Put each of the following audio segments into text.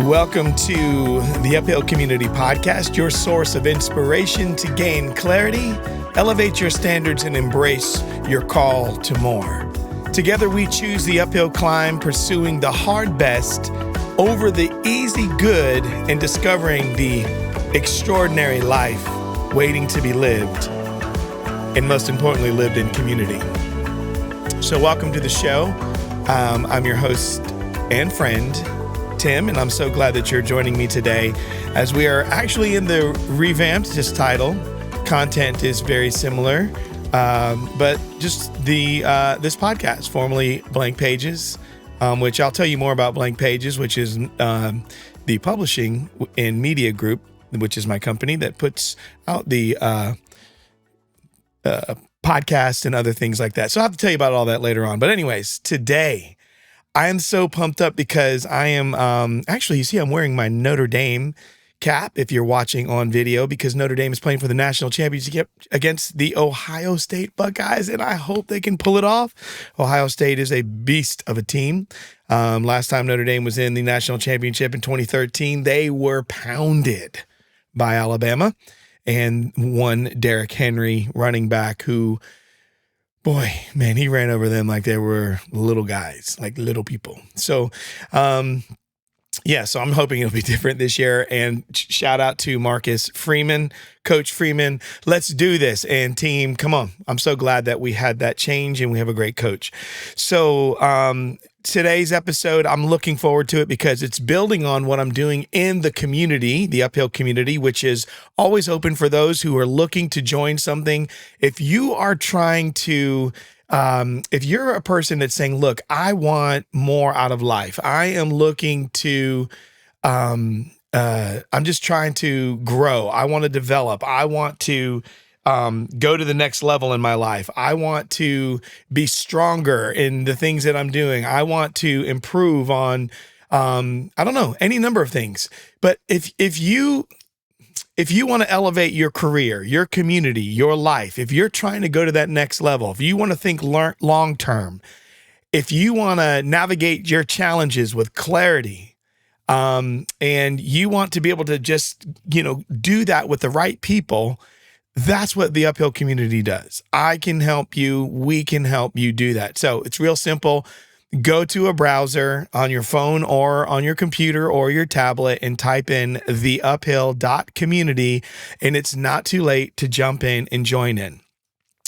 Welcome to the Uphill Community Podcast, your source of inspiration to gain clarity, elevate your standards, and embrace your call to more. Together, we choose the uphill climb, pursuing the hard best over the easy good and discovering the extraordinary life waiting to be lived, and most importantly, lived in community. So welcome to the show. I'm your host and friend, Tim, and I'm so glad that you're joining me today as we are actually in the revamped title. Content is very similar, but just this podcast, formerly Blank Pages, which I'll tell you more about Blank Pages, which is the publishing and media group, which is my company that puts out the podcast and other things like that. So I'll have to tell you about all that later on. But anyways, today I am so pumped up because I am actually, you see, I'm wearing my Notre Dame cap if you're watching on video, because Notre Dame is playing for the national championship against the Ohio State Buckeyes, and I hope they can pull it off. Ohio State is a beast of a team. Last time Notre Dame was in the national championship in 2013, they were pounded by Alabama, and one Derrick Henry running back who, boy, man, he ran over them like they were little guys, like little people. So, so I'm hoping it'll be different this year. And shout out to Marcus Freeman, Coach Freeman. Let's do this. And team, come on. I'm so glad that we had that change and we have a great coach. So, today's episode, I'm looking forward to it because it's building on what I'm doing in the community, the Uphill community, which is always open for those who are looking to join something. If you are trying to, if you're a person that's saying, look, I want more out of life. I am looking to, I'm just trying to grow. I want to develop. I want to go to the next level in my life. I want to be stronger in the things that I'm doing. I want to improve on, I don't know, any number of things. But if you want to elevate your career, your community, your life, if you're trying to go to that next level, if you want to think long term, if you want to navigate your challenges with clarity, and you want to be able to just, do that with the right people, that's what the Uphill community does. I can help you. We can help you do that. So it's real simple. Go to a browser on your phone or on your computer or your tablet and type in theuphill.community, and it's not too late to jump in and join in.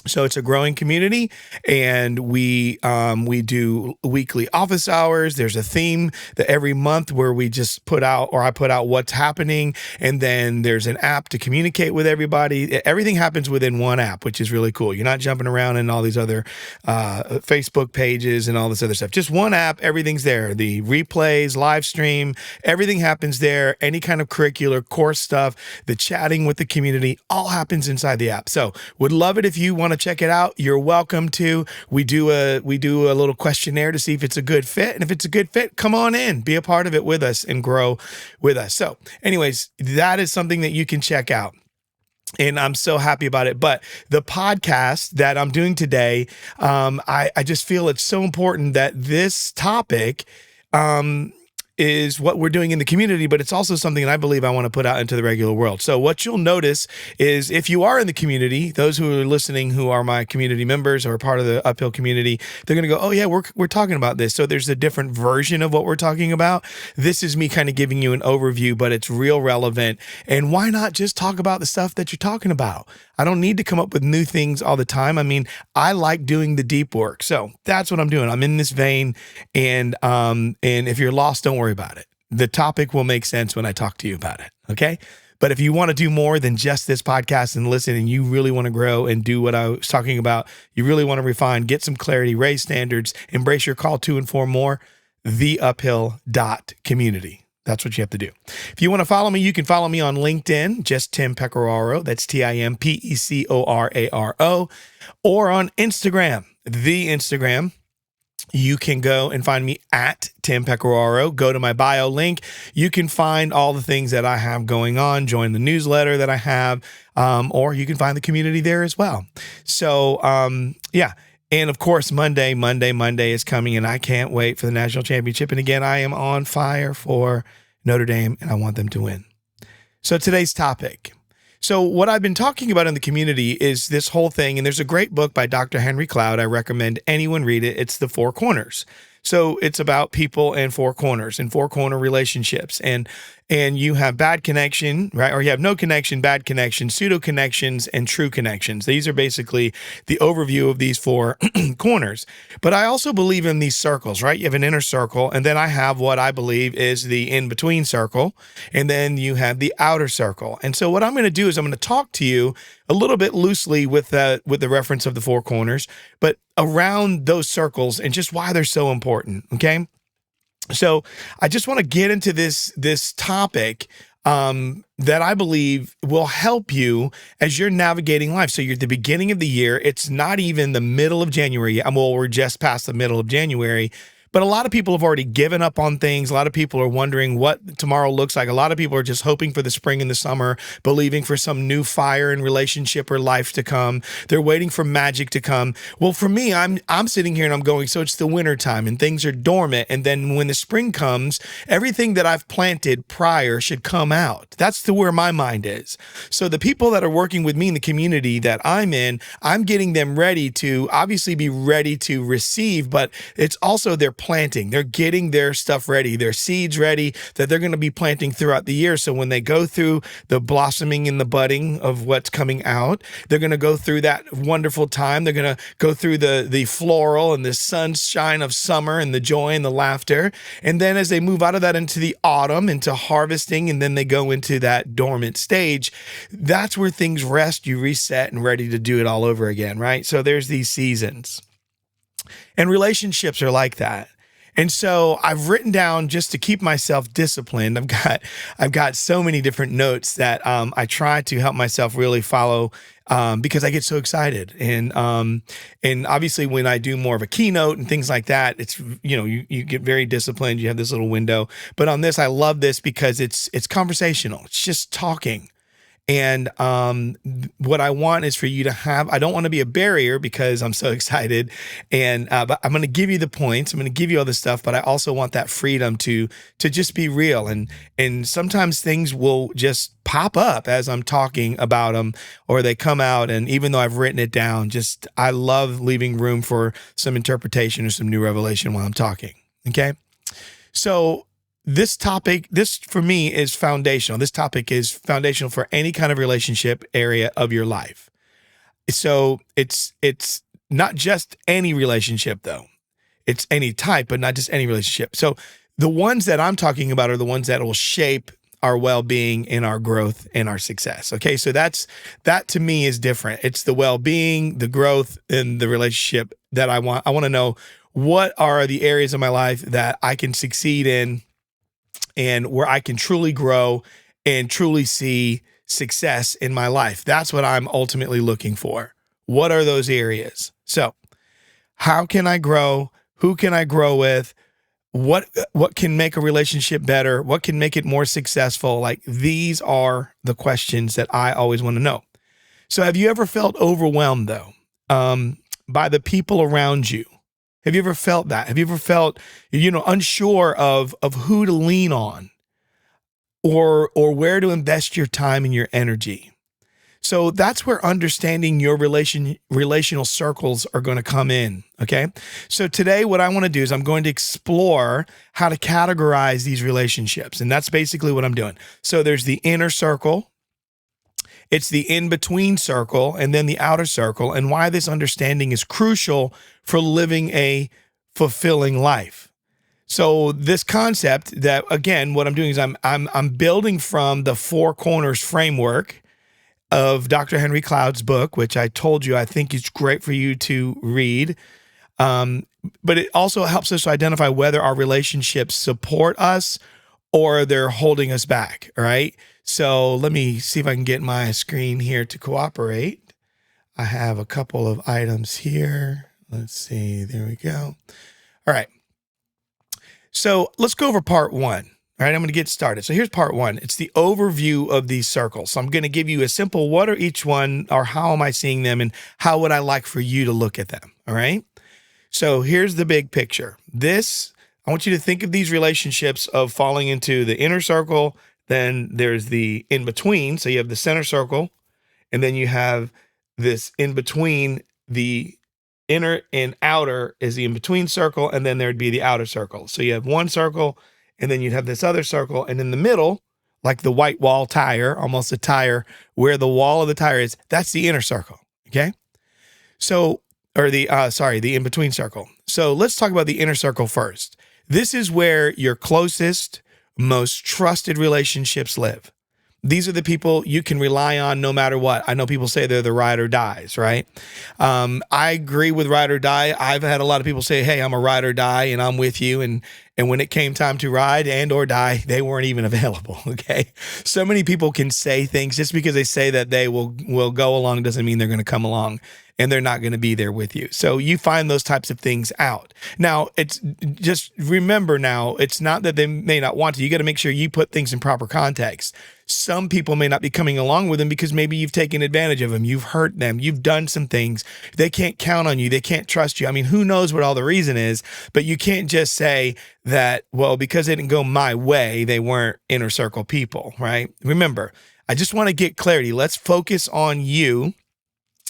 So it's a growing community, and we do weekly office hours. There's a theme that every month where we just put out, or I put out what's happening, and then there's an app to communicate with everybody. Everything happens within one app, which is really cool. You're not jumping around in all these other Facebook pages and all this other stuff. Just one app, everything's there. The replays, live stream, everything happens there. Any kind of curricular course stuff, the chatting with the community, all happens inside the app. So would love it if you want to check it out. You're welcome to. We do a little questionnaire to see if it's a good fit. And if it's a good fit, come on in, be a part of it with us and grow with us. So anyways, that is something that you can check out. And I'm so happy about it. But the podcast that I'm doing today, I just feel it's so important that this topic, is what we're doing in the community, but it's also something that I believe I want to put out into the regular world. So what you'll notice is if you are in the community, those who are listening, who are my community members or part of the Uphill community, they're going to go, oh yeah, we're talking about this. So there's a different version of what we're talking about. This is me kind of giving you an overview, but it's real relevant. And why not just talk about the stuff that you're talking about? I don't need to come up with new things all the time. I mean, I like doing the deep work. So that's what I'm doing. I'm in this vein. And if you're lost, don't worry about it. The topic will make sense when I talk to you about it. Okay. But if you want to do more than just this podcast and listen, and you really want to grow and do what I was talking about, you really want to refine, get some clarity, raise standards, embrace your call to and for more, theuphill.community. That's what you have to do. If you want to follow me, you can follow me on LinkedIn, just Tim Pecoraro. That's TIMPECORARO. Or on Instagram, the Instagram. You can go and find me at Tim Pecoraro. Go to my bio link. You can find all the things that I have going on. Join the newsletter that I have, or you can find the community there as well. So, yeah. And of course, Monday is coming, and I can't wait for the national championship. And again, I am on fire for Notre Dame, and I want them to win. So today's topic. So what I've been talking about in the community is this whole thing, and there's a great book by Dr. Henry Cloud. I recommend anyone read it. It's The Four Corners. So it's about people and four corners and four corner relationships. And you have bad connection, right? Or you have no connection, bad connection, pseudo connections, and true connections. These are basically the overview of these four corners. But I also believe in these circles, right? You have an inner circle, and then I have what I believe is the in-between circle, and then you have the outer circle. And so what I'm going to do is I'm going to talk to you a little bit loosely with the reference of the four corners, but around those circles and just why they're so important, okay? So I just want to get into this topic that I believe will help you as you're navigating life. So you're at the beginning of the year. It's not even the middle of January yet. Well, we're just past the middle of January. But a lot of people have already given up on things. A lot of people are wondering what tomorrow looks like. A lot of people are just hoping for the spring and the summer, believing for some new fire in relationship or life to come. They're waiting for magic to come. Well, for me, I'm sitting here and I'm going, so it's the winter time and things are dormant. And then when the spring comes, everything that I've planted prior should come out. That's where my mind is. So the people that are working with me in the community that I'm in, I'm getting them ready to obviously be ready to receive, but it's also their planting. They're getting their stuff ready, their seeds ready that they're going to be planting throughout the year. So when they go through the blossoming and the budding of what's coming out, they're going to go through that wonderful time. They're going to go through the floral and the sunshine of summer and the joy and the laughter. And then as they move out of that into the autumn, into harvesting, and then they go into that dormant stage, that's where things rest, you reset and ready to do it all over again, right? So there's these seasons. And relationships are like that. And so I've written down just to keep myself disciplined. I've got so many different notes that I try to help myself really follow because I get so excited. And obviously when I do more of a keynote and things like that, it's, you get very disciplined. You have this little window. But on this, I love this because it's conversational. It's just talking. And what I want is for you to have, I don't want to be a barrier because I'm so excited. And but I'm going to give you the points. I'm going to give you all this stuff, but I also want that freedom to just be real. And sometimes things will just pop up as I'm talking about them, or they come out. And even though I've written it down, I love leaving room for some interpretation or some new revelation while I'm talking. Okay. So this topic, for me is foundational. This topic is foundational for any kind of relationship area of your life. So it's not just any relationship though. It's any type, but not just any relationship. So the ones that I'm talking about are the ones that will shape our well-being and our growth and our success. Okay. So that to me is different. It's the well-being, the growth, and the relationship that I want. I want to know what are the areas of my life that I can succeed in, and where I can truly grow and truly see success in my life. That's what I'm ultimately looking for. What are those areas? So how can I grow? Who can I grow with? What can make a relationship better? What can make it more successful? Like, these are the questions that I always want to know. So have you ever felt overwhelmed though, by the people around you? Have you ever felt that? Have you ever felt, unsure of who to lean on or where to invest your time and your energy? So that's where understanding your relational circles are going to come in, okay? So today what I want to do is I'm going to explore how to categorize these relationships, and that's basically what I'm doing. So there's the inner circle, it's the in-between circle, and then the outer circle, and why this understanding is crucial for living a fulfilling life. So this concept that, again, what I'm doing is I'm building from the four corners framework of Dr. Henry Cloud's book, which I told you I think is great for you to read. But it also helps us to identify whether our relationships support us or they're holding us back, all right? So let me see if I can get my screen here to cooperate. I have a couple of items here. Let's see, there we go. All right. So let's go over part one. All right, I'm going to get started. So here's part one. It's the overview of these circles. So I'm going to give you a simple, what are each one, or how am I seeing them, and how would I like for you to look at them, all right? So here's the big picture. This I want you to think of these relationships of falling into the inner circle. Then there's the in between. So you have the center circle, and then you have this in between. The inner and outer is the in between circle, and then there'd be the outer circle. So you have one circle, and then you'd have this other circle, and in the middle, like the white wall tire, almost a tire, where the wall of the tire is, that's the inner circle. Okay. So, or the in between circle. So let's talk about the inner circle first. This is where your closest, most trusted relationships live. These are the people you can rely on no matter what. I know people say they're the ride or dies, right? I agree with ride or die. I've had a lot of people say, hey, I'm a ride or die and I'm with you. And when it came time to ride and or die, they weren't even available, okay? So many people can say things just because they say that they will go along doesn't mean they're going to come along, and they're not going to be there with you. So you find those types of things out. Now, it's just remember now, it's not that they may not want to. You got to make sure you put things in proper context. Some people may not be coming along with them because maybe you've taken advantage of them. You've hurt them. You've done some things. They can't count on you. They can't trust you. I mean, who knows what all the reason is, but you can't just say that, well, because they didn't go my way, they weren't inner circle people, right? Remember, I just want to get clarity. Let's focus on you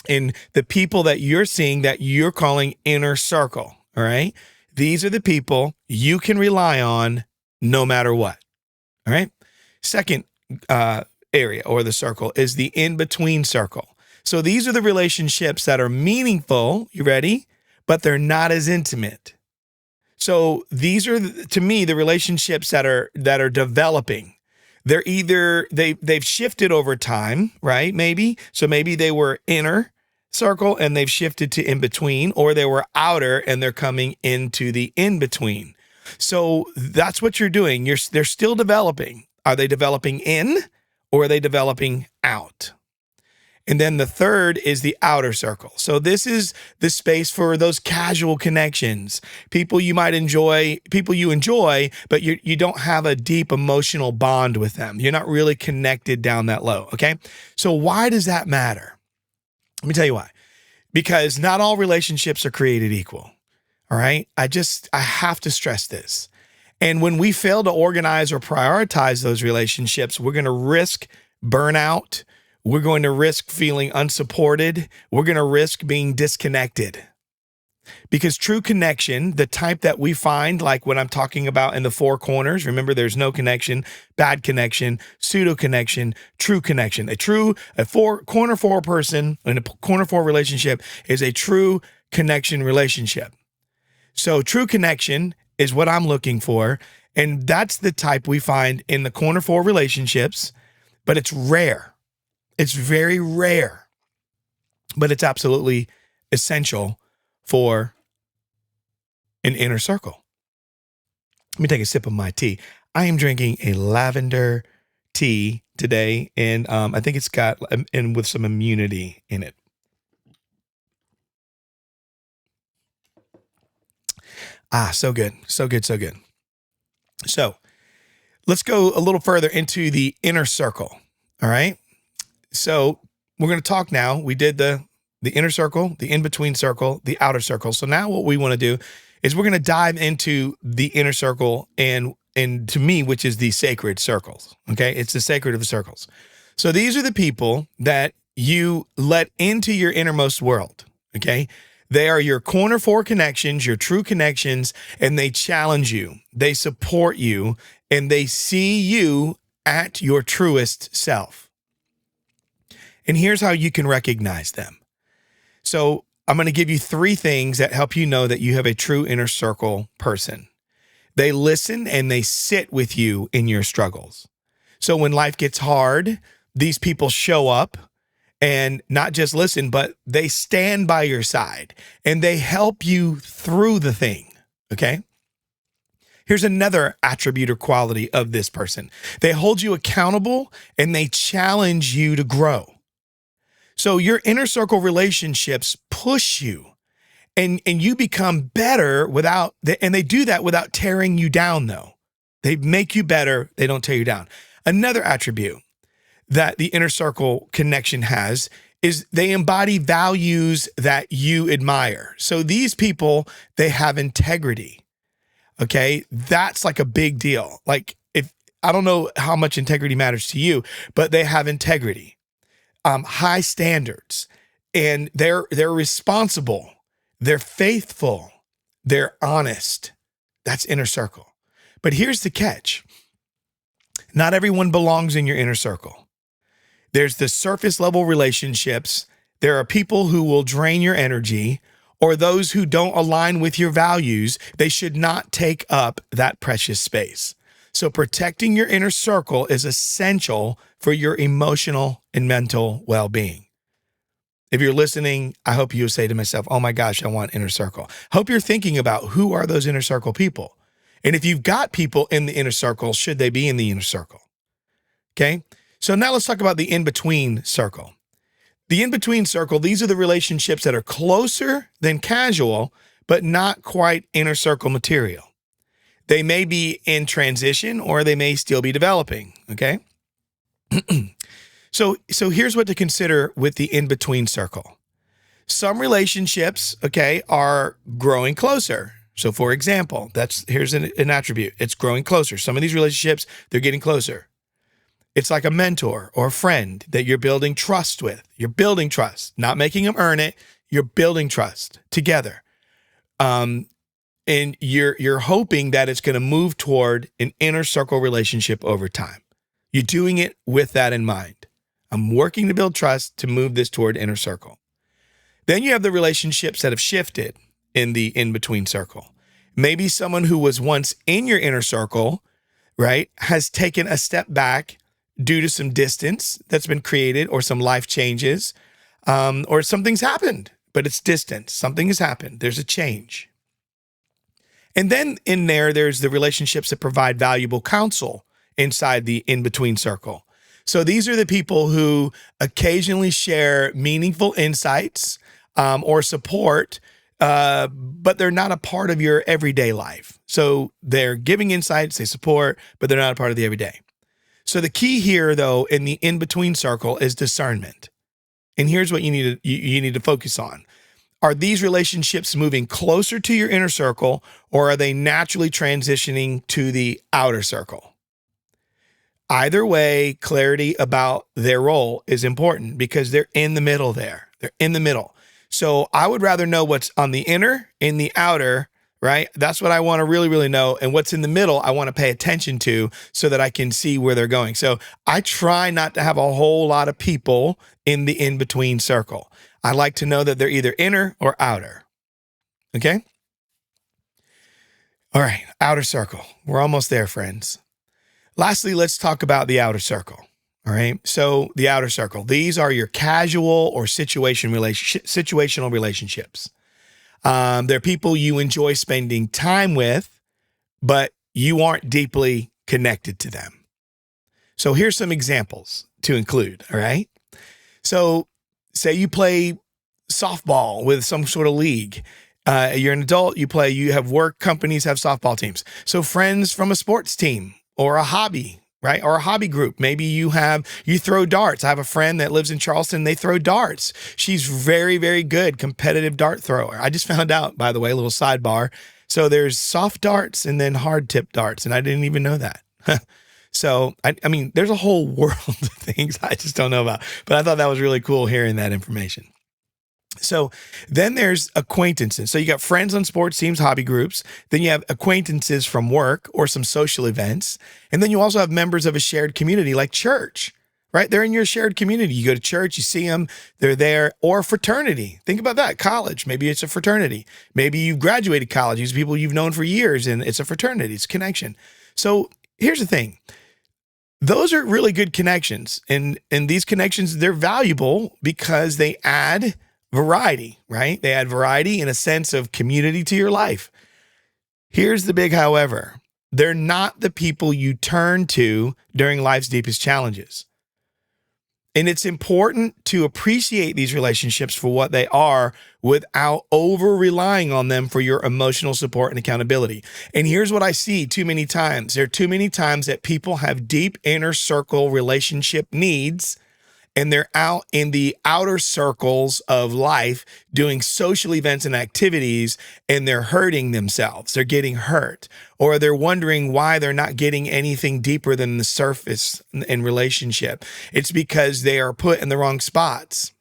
and the people that you're seeing that you're calling inner circle, all right? These are the people you can rely on no matter what, all right? Second area or the circle is the in-between circle. So these are the relationships that are meaningful, you ready? But they're not as intimate. So these are, to me, the relationships that are developing. They're either they've shifted over time, right? Maybe. So maybe they were inner circle and they've shifted to in between, or they were outer and they're coming into the in between. So that's what you're doing. They're still developing. Are they developing in or are they developing out? And then the third is the outer circle. So this is the space for those casual connections, people you might enjoy, people you enjoy, but you don't have a deep emotional bond with them. You're not really connected down that low, okay? So why does that matter? Let me tell you why. Because not all relationships are created equal, all right? I have to stress this. And when we fail to organize or prioritize those relationships, we're going to risk burnout. We're going to risk feeling unsupported. We're going to risk being disconnected. Because true connection, the type that we find, like what I'm talking about in the four corners, remember there's no connection, bad connection, pseudo connection, true connection. A corner four person in a corner four relationship is a true connection relationship. So true connection is what I'm looking for. And that's the type we find in the corner four relationships, but it's rare. It's very rare, but it's absolutely essential for an inner circle. Let me take a sip of my tea. I am drinking a lavender tea today, and I think it's got and with some immunity in it. So good, so good, so good. So let's go a little further into the inner circle. All right. So we're going to talk now. We did the inner circle, the in-between circle, the outer circle. So now what we want to do is we're going to dive into the inner circle and to me, which is the sacred circles. Okay. It's the sacred of the circles. So these are the people that you let into your innermost world. Okay. They are your corner four connections, your true connections, and they challenge you. They support you and they see you at your truest self. And here's how you can recognize them. So I'm going to give you three things that help you know that you have a true inner circle person. They listen and they sit with you in your struggles. So when life gets hard, these people show up and not just listen, but they stand by your side and they help you through the thing. Okay. Here's another attribute or quality of this person. They hold you accountable and they challenge you to grow. So your inner circle relationships push you and you become better and they do that without tearing you down though. They make you better. They don't tear you down. Another attribute that the inner circle connection has is they embody values that you admire. So these people, they have integrity. Okay. That's like a big deal. Like, if I don't know how much integrity matters to you, but they have integrity, high standards, and they're responsible, they're faithful, they're honest. That's inner circle. But here's the catch. Not everyone belongs in your inner circle. There's the surface level relationships. There are people who will drain your energy, or those who don't align with your values. They should not take up that precious space. So protecting your inner circle is essential for your emotional and mental well-being. If you're listening, I hope you say to myself, oh my gosh, I want inner circle. Hope you're thinking about who are those inner circle people. And if you've got people in the inner circle, should they be in the inner circle? Okay. So now let's talk about the in-between circle. The in-between circle, these are the relationships that are closer than casual, but not quite inner circle material. They may be in transition, or they may still be developing. Okay. So here's what to consider with the in-between circle. Some relationships, okay, are growing closer. So for example, here's an attribute. It's growing closer. Some of these relationships, they're getting closer. It's like a mentor or a friend that you're building trust with. You're building trust, not making them earn it. You're building trust together. And you're hoping that it's going to move toward an inner circle relationship over time. You're doing it with that in mind. I'm working to build trust to move this toward inner circle. Then you have the relationships that have shifted in the in-between circle. Maybe someone who was once in your inner circle, right, has taken a step back due to some distance that's been created, or some life changes, or something's happened, but it's distance. Something has happened. There's a change. And then in there's the relationships that provide valuable counsel inside the in-between circle. So these are the people who occasionally share meaningful insights or support, but they're not a part of your everyday life. So they're giving insights, they support, but they're not a part of the everyday. So the key here, though, in the in-between circle is discernment. And here's what you need to focus on. Are these relationships moving closer to your inner circle, or are they naturally transitioning to the outer circle? Either way, clarity about their role is important, because they're in the middle there. They're in the middle. So I would rather know what's on the inner, in the outer, right? That's what I want to really, really know. And what's in the middle, I want to pay attention to so that I can see where they're going. So I try not to have a whole lot of people in the in-between circle. I like to know that they're either inner or outer. Okay? All right, outer circle. We're almost there, friends. Lastly, let's talk about the outer circle. All right. So the outer circle, these are your casual or situational relationships. They're people you enjoy spending time with, but you aren't deeply connected to them. So here's some examples to include. All right. So say you play softball with some sort of league. You're an adult, you have work, companies have softball teams. So friends from a sports team, or a hobby, right? Or a hobby group. Maybe you throw darts. I have a friend that lives in Charleston. They throw darts. She's very, very good competitive dart thrower. I just found out, by the way, a little sidebar. So there's soft darts and then hard tip darts. And I didn't even know that. So, I mean, there's a whole world of things I just don't know about, but I thought that was really cool hearing that information. So then there's acquaintances. So you got friends on sports teams, hobby groups. Then you have acquaintances from work or some social events. And then you also have members of a shared community like church, right? They're in your shared community. You go to church, you see them, they're there. Or fraternity. Think about that. College, maybe it's a fraternity. Maybe you've graduated college. These are people you've known for years, and it's a fraternity. It's a connection. So here's the thing. Those are really good connections. And these connections, they're valuable because they add variety, right? They add variety and a sense of community to your life. Here's the big however. They're not the people you turn to during life's deepest challenges. And it's important to appreciate these relationships for what they are without over-relying on them for your emotional support and accountability. And here's what I see too many times. There are too many times that people have deep inner circle relationship needs, and they're out in the outer circles of life doing social events and activities, and they're hurting themselves. They're getting hurt, or they're wondering why they're not getting anything deeper than the surface in relationship. It's because they are put in the wrong spots.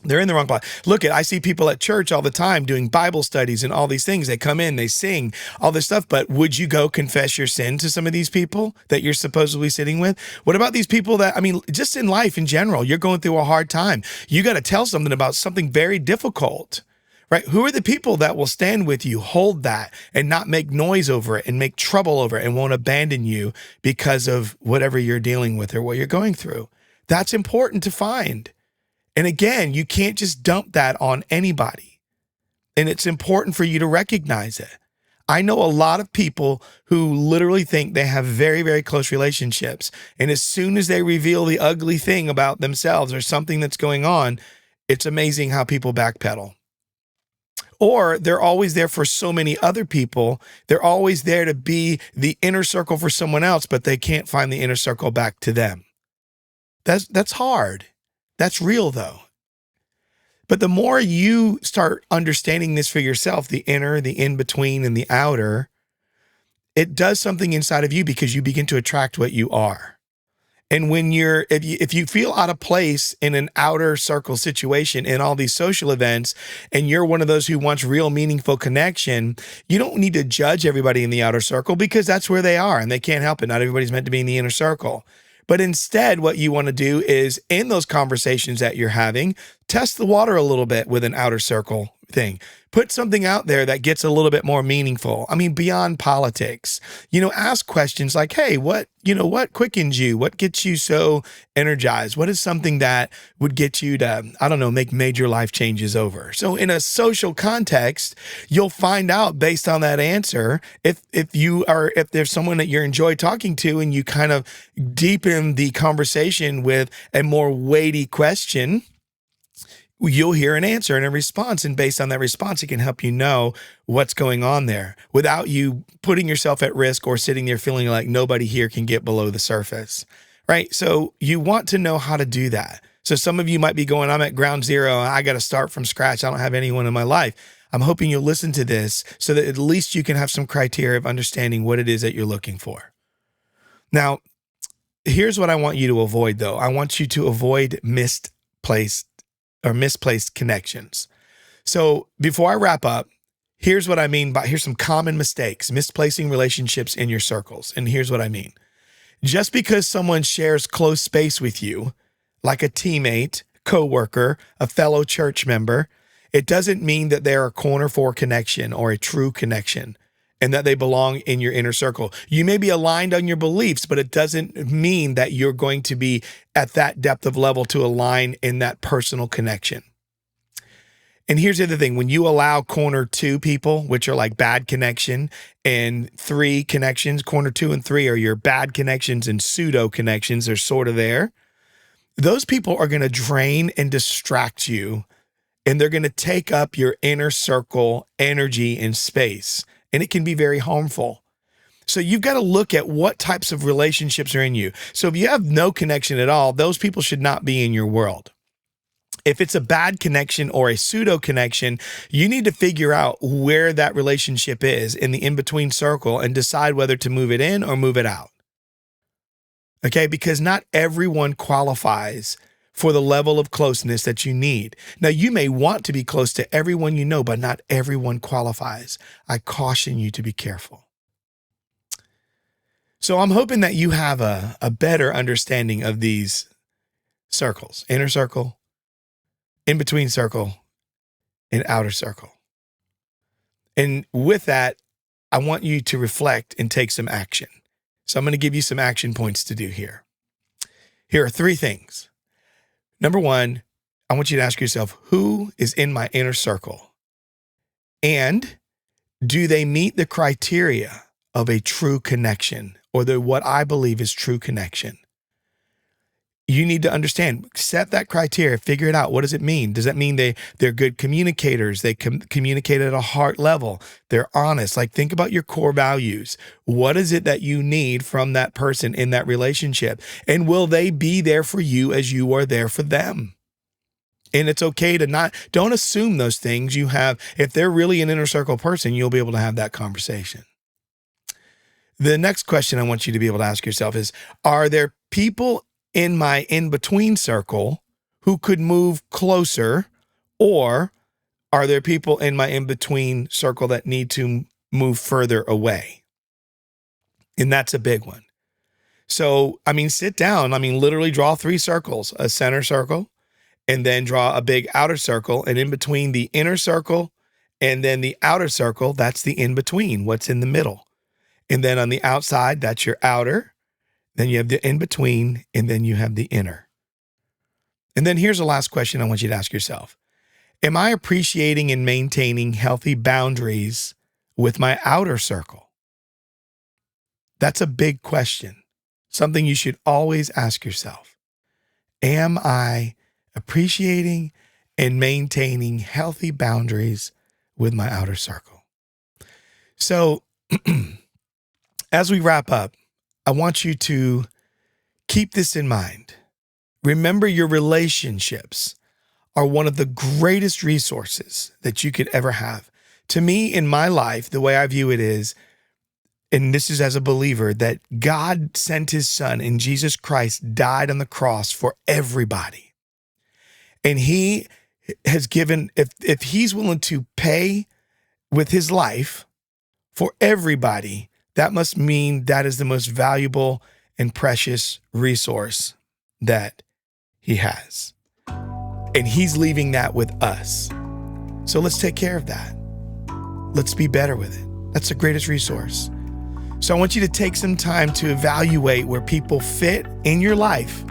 They're in the wrong spot. Look, I see people at church all the time doing Bible studies and all these things. They come in, they sing, all this stuff. But would you go confess your sin to some of these people that you're supposedly sitting with? What about these people that, just in life in general, you're going through a hard time. You got to tell something about something very difficult, right? Who are the people that will stand with you, hold that, and not make noise over it and make trouble over it and won't abandon you because of whatever you're dealing with or what you're going through? That's important to find. And again, you can't just dump that on anybody. And it's important for you to recognize it. I know a lot of people who literally think they have very, very close relationships. And as soon as they reveal the ugly thing about themselves or something that's going on, it's amazing how people backpedal. Or they're always there for so many other people. They're always there to be the inner circle for someone else, but they can't find the inner circle back to them. That's hard. That's real though. But the more you start understanding this for yourself, the inner, the in-between, and the outer, it does something inside of you because you begin to attract what you are. And when if you feel out of place in an outer circle situation in all these social events, and you're one of those who wants real meaningful connection, you don't need to judge everybody in the outer circle because that's where they are and they can't help it. Not everybody's meant to be in the inner circle. But instead, what you want to do is in those conversations that you're having, test the water a little bit with an outer circle thing. Put something out there that gets a little bit more meaningful. Beyond politics. Ask questions like, hey, what quickens you? What gets you so energized? What is something that would get you to, make major life changes over? So in a social context, you'll find out based on that answer, if there's someone that you enjoy talking to and you kind of deepen the conversation with a more weighty question, you'll hear an answer and a response. And based on that response, it can help you know what's going on there without you putting yourself at risk or sitting there feeling like nobody here can get below the surface, right? So you want to know how to do that. So some of you might be going, I'm at ground zero. I got to start from scratch. I don't have anyone in my life. I'm hoping you'll listen to this so that at least you can have some criteria of understanding what it is that you're looking for. Now, here's what I want you to avoid though. I want you to avoid misplaced connections. So before I wrap up, here's what I mean by, here's some common mistakes, misplacing relationships in your circles. And here's what I mean. Just because someone shares close space with you, like a teammate, coworker, a fellow church member, it doesn't mean that they're a corner for connection or a true connection and that they belong in your inner circle. You may be aligned on your beliefs, but it doesn't mean that you're going to be at that depth of level to align in that personal connection. And here's the other thing. When you allow corner two people, which are like bad connection, and three connections, corner 2 and 3 are your bad connections and pseudo connections are sort of there. Those people are going to drain and distract you, and they're going to take up your inner circle energy and space. And it can be very harmful. So you've got to look at what types of relationships are in you. So if you have no connection at all, those people should not be in your world. If it's a bad connection or a pseudo connection, you need to figure out where that relationship is in the in-between circle and decide whether to move it in or move it out. Okay, because not everyone qualifies for the level of closeness that you need. Now, you may want to be close to everyone you know, but not everyone qualifies. I caution you to be careful. So I'm hoping that you have a better understanding of these circles, inner circle, in-between circle, and outer circle. And with that, I want you to reflect and take some action. So I'm going to give you some action points to do here. Here are 3 things. Number 1, I want you to ask yourself, who is in my inner circle? And do they meet the criteria of a true connection or what I believe is true connection? you need to understand, set that criteria, figure it out. What does it mean? Does that mean they're good communicators? They communicate at a heart level. They're honest. Like, think about your core values. What is it that you need from that person in that relationship? And will they be there for you as you are there for them? And it's okay to don't assume those things you have. If they're really an inner circle person, you'll be able to have that conversation. The next question I want you to be able to ask yourself is, are there people in my in-between circle who could move closer, or are there people in my in-between circle that need to move further away? And that's a big one. So, sit down. Literally draw 3 circles, a center circle, and then draw a big outer circle. And in between the inner circle and then the outer circle, that's the in-between, what's in the middle. And then on the outside, that's your outer. Then you have the in-between, and then you have the inner. And then here's the last question I want you to ask yourself. Am I appreciating and maintaining healthy boundaries with my outer circle? That's a big question, something you should always ask yourself. Am I appreciating and maintaining healthy boundaries with my outer circle? So as we wrap up, I want you to keep this in mind. Remember, your relationships are one of the greatest resources that you could ever have. To me, in my life, the way I view it is, and this is as a believer, that God sent his son and Jesus Christ died on the cross for everybody. And he has given, if he's willing to pay with his life for everybody, that must mean that is the most valuable and precious resource that he has. And he's leaving that with us. So let's take care of that. Let's be better with it. That's the greatest resource. So I want you to take some time to evaluate where people fit in your life.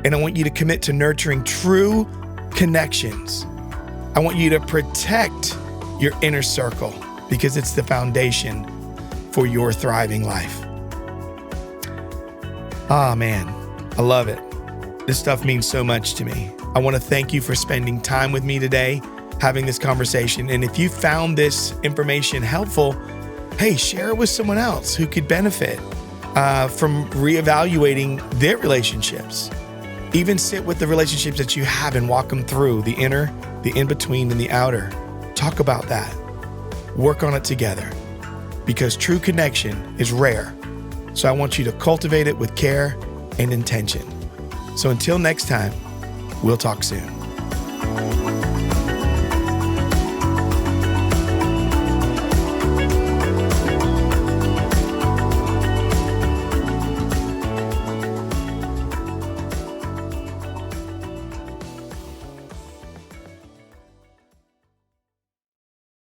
And I want you to commit to nurturing true connections. I want you to protect your inner circle because it's the foundation for your thriving life. Ah, man, I love it. This stuff means so much to me. I want to thank you for spending time with me today, having this conversation. And if you found this information helpful, hey, share it with someone else who could benefit from reevaluating their relationships. Even sit with the relationships that you have and walk them through the inner, the in-between, and the outer. Talk about that. Work on it together, because true connection is rare. So I want you to cultivate it with care and intention. So until next time, we'll talk soon.